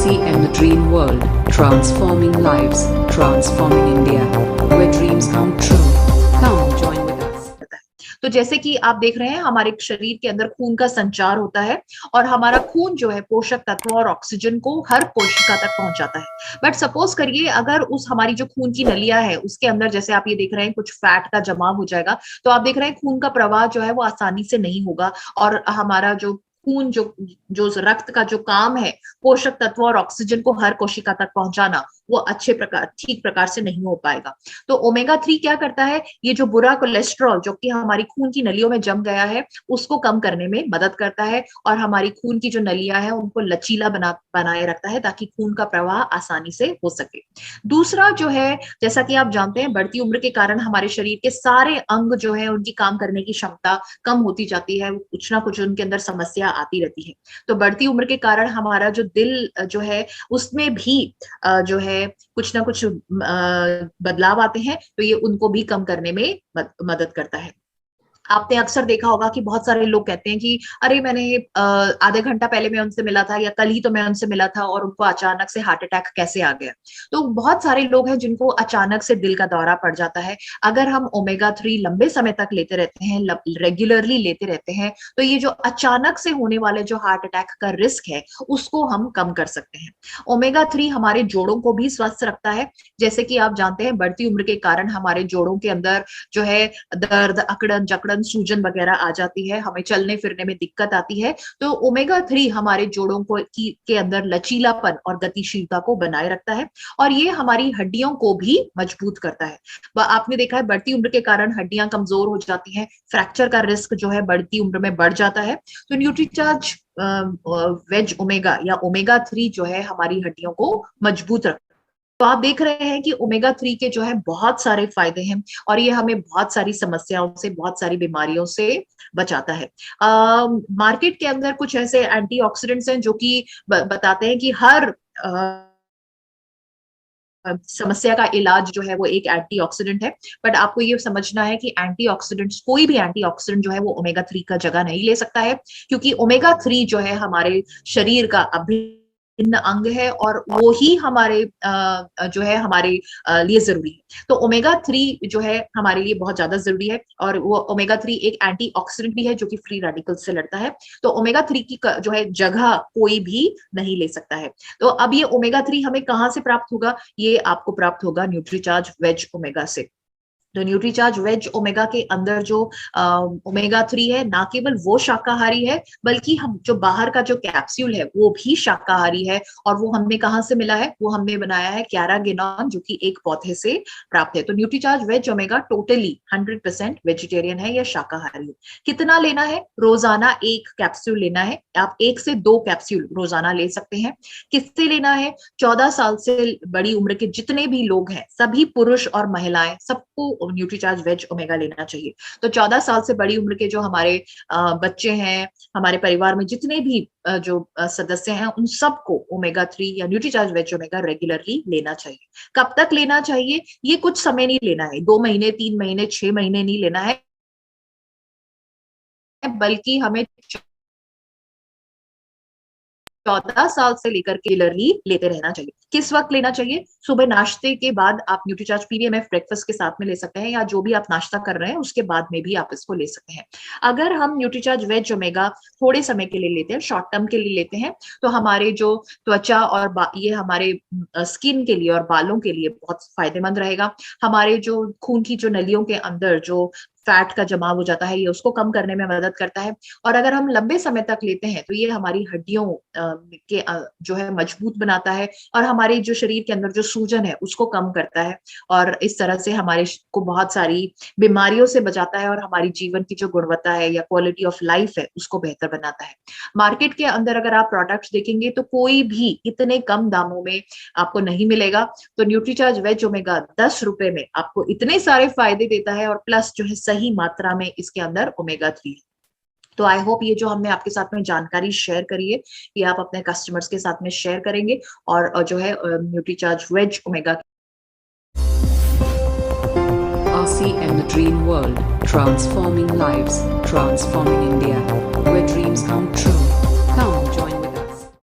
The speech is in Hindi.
Aussie and the Dream World, transforming lives, transforming India, where dreams come true. Come join with us. तो जैसे कि आप देख रहे हैं हमारे शरीर के अंदर खून का संचार होता है और हमारा खून जो है पोषक तत्वों और ऑक्सीजन को हर कोशिका तक पहुंचाता है। बट सपोज करिए अगर उस हमारी जो खून की नलियां है उसके अंदर जैसे आप ये देख रहे हैं कुछ फैट का जमाव हो जाएगा, तो आप देख रहे हैं खून का प्रवाह जो है वो आसानी से नहीं होगा और हमारा जो खून जो जो रक्त का जो काम है पोषक तत्व और ऑक्सीजन को हर कोशिका तक पहुंचाना वो ठीक प्रकार से नहीं हो पाएगा। तो ओमेगा 3 क्या करता है, ये जो बुरा कोलेस्ट्रॉल जो कि हमारी खून की नलियों में जम गया है उसको कम करने में मदद करता है और हमारी खून की जो नलियां हैं उनको लचीला बनाए रखता है ताकि खून का प्रवाह आसानी से हो सके। दूसरा जो है, जैसा कि आप जानते हैं बढ़ती उम्र के कारण हमारे शरीर के सारे अंग जो है उनकी काम करने की क्षमता कम होती जाती है, कुछ ना कुछ उनके अंदर समस्या आती रहती है। तो बढ़ती उम्र के कारण हमारा जो दिल जो है उसमें भी जो है कुछ ना कुछ बदलाव आते हैं, तो ये उनको भी कम करने में मदद करता है। आपने अक्सर देखा होगा कि बहुत सारे लोग कहते हैं कि अरे मैंने आधे घंटा पहले मैं उनसे मिला था या कल ही तो मैं उनसे मिला था और उनको अचानक से हार्ट अटैक कैसे आ गया। तो बहुत सारे लोग हैं जिनको अचानक से दिल का दौरा पड़ जाता है। अगर हम ओमेगा 3 लंबे समय तक लेते रहते हैं, रेगुलरली लेते रहते हैं, तो ये जो अचानक से होने वाले जो हार्ट अटैक का रिस्क है उसको हम कम कर सकते हैं। ओमेगा 3 हमारे जोड़ों को भी स्वस्थ रखता है। जैसे कि आप जानते हैं बढ़ती उम्र के कारण हमारे जोड़ों के अंदर जो है दर्द, अकड़न जकड़न, सूजन वगैरह आ जाती है, हमें चलने फिरने में दिक्कत आती है। तो ओमेगा 3 हमारे जोड़ों को के अंदर लचीलापन और गतिशीलता को बनाए रखता है और ये हमारी हड्डियों को भी मजबूत करता है। आपने देखा है बढ़ती उम्र के कारण हड्डियां कमजोर हो जाती हैं, फ्रैक्चर का रिस्क जो है बढ़ती उम्र में बढ़ जाता है। तो न्यूट्रीचार्ज वेज ओमेगा या ओमेगा 3 जो है हमारी हड्डियों को मजबूत रखता है। तो आप देख रहे हैं कि ओमेगा 3 के जो है बहुत सारे फायदे हैं और ये हमें बहुत सारी समस्याओं से, बहुत सारी बीमारियों से बचाता है। मार्केट के अंदर कुछ ऐसे एंटीऑक्सीडेंट्स हैं जो कि बताते हैं कि हर समस्या का इलाज जो है वो एक एंटीऑक्सीडेंट है। बट आपको ये समझना है कि एंटीऑक्सीडेंट्स, कोई भी एंटीऑक्सीडेंट जो है वो ओमेगा 3 का जगह नहीं ले सकता है, क्योंकि ओमेगा 3 जो है हमारे शरीर का भिन्न अंग है और वो ही हमारे जो है हमारे लिए जरूरी है। तो ओमेगा 3 जो है हमारे लिए बहुत ज्यादा जरूरी है और वो ओमेगा 3 एक एंटीऑक्सीडेंट भी है जो कि फ्री रेडिकल से लड़ता है। तो ओमेगा 3 की जो है जगह कोई भी नहीं ले सकता है। तो अब ये ओमेगा 3 हमें कहाँ से प्राप्त होगा? ये आपको प्राप्त होगा न्यूट्रीचार्ज वेज ओमेगा से। तो न्यूट्रीचार्ज वेज ओमेगा के अंदर जो ओमेगा 3 है ना केवल वो शाकाहारी है बल्कि हम जो बाहर का जो कैप्सूल है वो भी शाकाहारी है और वो हमने कहाँ से मिला है? वो हमने बनाया है कैरागेनॉन जो कि एक पौधे से प्राप्त है। तो Nutricharge veg omega totally 100% vegetarian है या शाकाहारी है। कितना लेना है? रोजाना एक कैप्सूल लेना है। आप 1 से 2 कैप्सूल रोजाना ले सकते हैं। किससे लेना है? 14 साल से बड़ी उम्र के जितने भी लोग हैं, सभी पुरुष और महिलाएं, सबको न्यूट्रीचार्ज वेज ओमेगा लेना चाहिए। तो 14 साल से बड़ी उम्र के जो हमारे बच्चे हैं, हमारे परिवार में जितने भी जो सदस्य हैं, उन सबको ओमेगा 3 या न्यूट्रीचार्ज वेज ओमेगा रेगुलरली लेना चाहिए। कब तक लेना चाहिए? ये कुछ समय नहीं लेना है, 2 महीने, 3 महीने, 6 महीने नहीं लेना है, बल्कि हमें 14 साल से लेकर के रेगुलरली लेते रहना चाहिए। किस वक्त लेना चाहिए? सुबह नाश्ते के बाद आप न्यूट्रीचार्ज पीवीएमएफ ब्रेकफास्ट के साथ में ले सकते हैं या जो भी आप नाश्ता कर रहे हैं उसके बाद में भी आप इसको ले सकते हैं। अगर हम न्यूट्रीचार्ज वेज ओमेगा थोड़े समय के लिए लेते हैं, शॉर्ट टर्म के लिए लेते हैं, तो हमारे जो त्वचा और ये हमारे स्किन के लिए और बालों के लिए बहुत फायदेमंद रहेगा। हमारे जो खून की जो नलियों के अंदर जो फैट का जमाव हो जाता है, ये उसको कम करने में मदद करता है। और अगर हम लंबे समय तक लेते हैं तो ये हमारी हड्डियों के जो है मजबूत बनाता है और हमारे जो शरीर के अंदर जो सूजन है उसको कम करता है और इस तरह से हमारे को बहुत सारी बीमारियों से बचाता है और हमारी जीवन की जो गुणवत्ता है या क्वालिटी ऑफ लाइफ है उसको बेहतर बनाता है। मार्केट के अंदर अगर आप प्रोडक्ट्स देखेंगे तो कोई भी इतने कम दामों में आपको नहीं मिलेगा। तो न्यूट्रीचार्ज वेज ओमेगा 10 रुपए में आपको इतने सारे फायदे देता है और प्लस जो है सही मात्रा में इसके अंदर ओमेगा 3 है। तो आई होप ये जो हमने आपके साथ में जानकारी शेयर करी है ये आप अपने कस्टमर्स के साथ में शेयर करेंगे और जो है Nutricharge veg omega. Aussie and the Dream World, transforming lives, transforming India, where dreams come true. Come